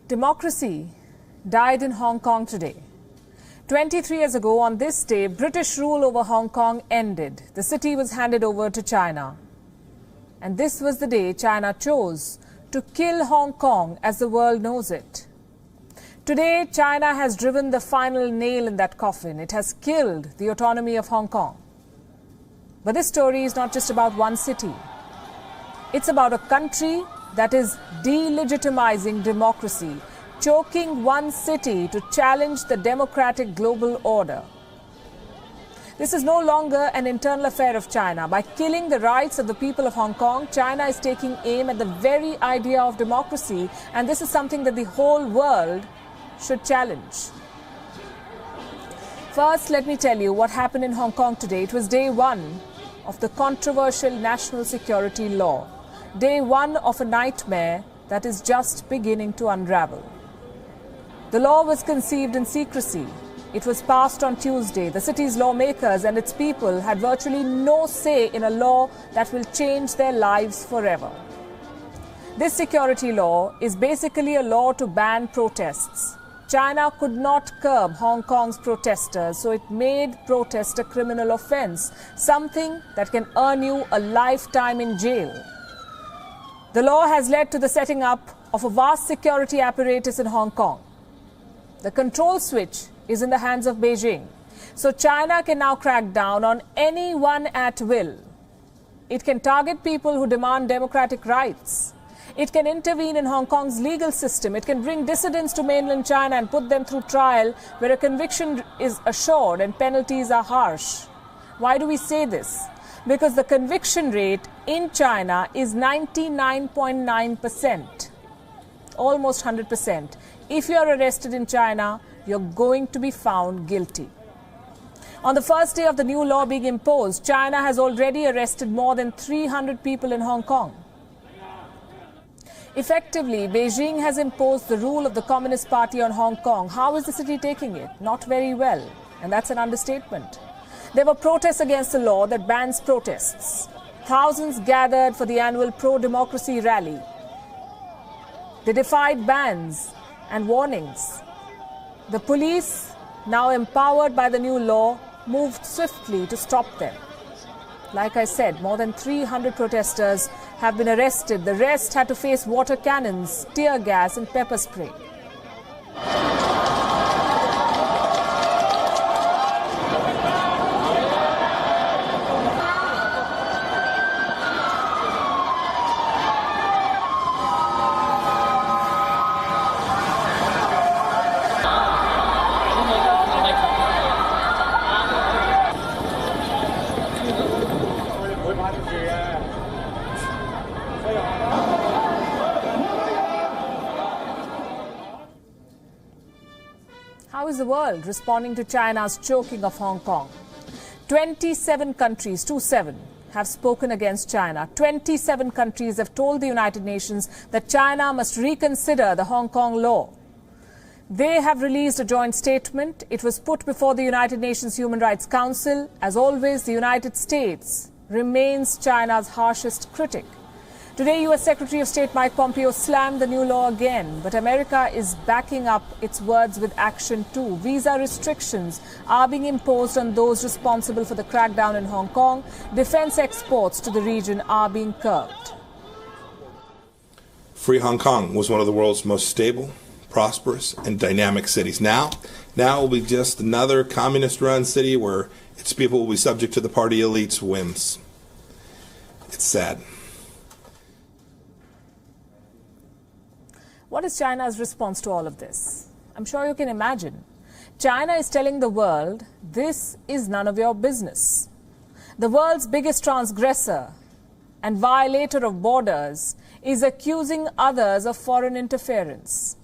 Democracy died in Hong Kong today. 23 years ago on this day, British rule over Hong Kong ended. The city was handed over to China. And this was the day China chose to kill Hong Kong as the world knows it. Today, China has driven the final nail in that coffin. It has killed the autonomy of Hong Kong. But this story is not just about one city. It's about a country that is delegitimizing democracy, choking one city to challenge the democratic global order. This is no longer an internal affair of China. By killing the rights of the people of Hong Kong, China is taking aim at the very idea of democracy, and this is something that the whole world should challenge. First, let me tell you what happened in Hong Kong today. It was day one of the controversial national security law. Day one of a nightmare that is just beginning to unravel. The law was conceived in secrecy. It was passed on Tuesday. The city's lawmakers and its people had virtually no say in a law that will change their lives forever. This security law is basically a law to ban protests. China could not curb Hong Kong's protesters, so it made protest a criminal offense, something that can earn you a lifetime in jail. The law has led to the setting up of a vast security apparatus in Hong Kong. The control switch is in the hands of Beijing, so China can now crack down on anyone at will. It can target people who demand democratic rights. It can intervene in Hong Kong's legal system. It can bring dissidents to mainland China and put them through trial where a conviction is assured and penalties are harsh. Why do we say this? Because the conviction rate in China is 99.9%, almost 100%. If you are arrested in China, you're going to be found guilty. On the first day of the new law being imposed, China has already arrested more than 300 people in Hong Kong. Effectively, Beijing has imposed the rule of the Communist Party on Hong Kong. How is the city taking it? Not very well, and that's an understatement. There were protests against the law that bans protests. Thousands gathered for the annual pro-democracy rally. They defied bans and warnings. The police, now empowered by the new law, moved swiftly to stop them. Like I said, more than 300 protesters have been arrested. The rest had to face water cannons, tear gas and pepper spray. How is the world responding to China's choking of Hong Kong? 27 countries, 27, have spoken against China. 27 countries have told the United Nations that China must reconsider the Hong Kong law. They have released a joint statement. It was put before the United Nations Human Rights Council. As always, the United States remains China's harshest critic. Today, U.S. Secretary of State Mike Pompeo slammed the new law again, but America is backing up its words with action too. Visa restrictions are being imposed on those responsible for the crackdown in Hong Kong. Defense exports to the region are being curbed. Free Hong Kong was one of the world's most stable, prosperous, and dynamic cities. Now it will be just another communist-run city where its people will be subject to the party elite's whims. It's sad. What is China's response to all of this? I'm sure you can imagine. China is telling the world, this is none of your business. The world's biggest transgressor and violator of borders is accusing others of foreign interference.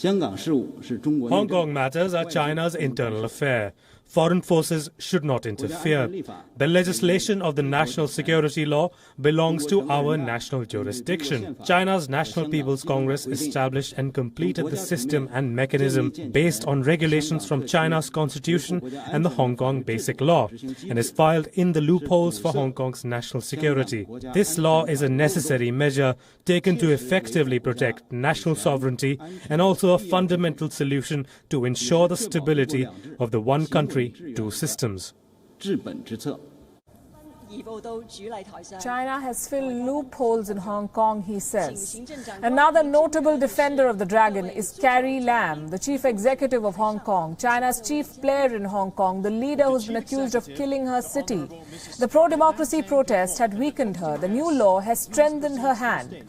Hong Kong matters are China's internal affair. Foreign forces should not interfere. The legislation of the national security law belongs to our national jurisdiction. China's National People's Congress established and completed the system and mechanism based on regulations from China's constitution and the Hong Kong Basic Law, and is filed in the loopholes for Hong Kong's national security. This law is a necessary measure taken to effectively protect national sovereignty and also a fundamental solution to ensure the stability of the one country, two systems. China has filled loopholes in Hong Kong, he says. Another notable defender of the dragon is Carrie Lam, the chief executive of Hong Kong, China's chief player in Hong Kong, the leader who's been accused of killing her city. The pro-democracy protest had weakened her. The new law has strengthened her hand.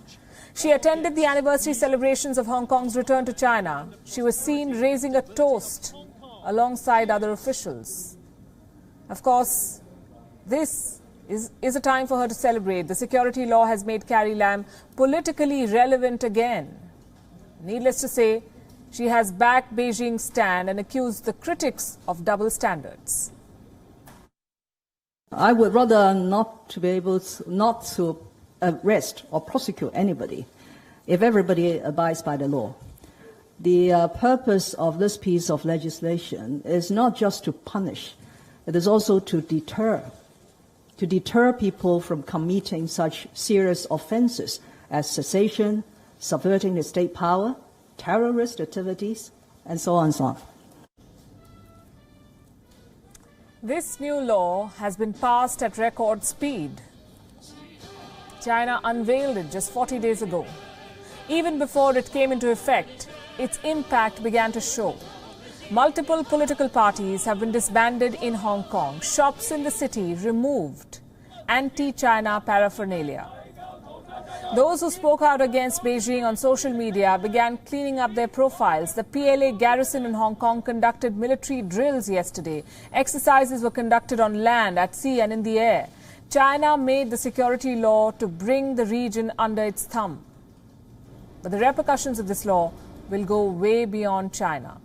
She attended the anniversary celebrations of Hong Kong's return to China. She was seen raising a toast alongside other officials. Of course, this is a time for her to celebrate. The security law has made Carrie Lam politically relevant again. Needless to say, she has backed Beijing's stand and accused the critics of double standards. I would rather not to be able not to arrest or prosecute anybody if everybody abides by the law. The purpose of this piece of legislation is not just to punish, it is also to deter people from committing such serious offenses as secession, subverting the state power, terrorist activities, and so on and so on. This new law has been passed at record speed. China unveiled it just 40 days ago. Even before it came into effect, its impact began to show. Multiple political parties have been disbanded in Hong Kong, shops in the city removed, anti-China paraphernalia. Those who spoke out against Beijing on social media began cleaning up their profiles. The PLA garrison in Hong Kong conducted military drills yesterday. Exercises were conducted on land, at sea and in the air. China made the security law to bring the region under its thumb. But the repercussions of this law will go way beyond China.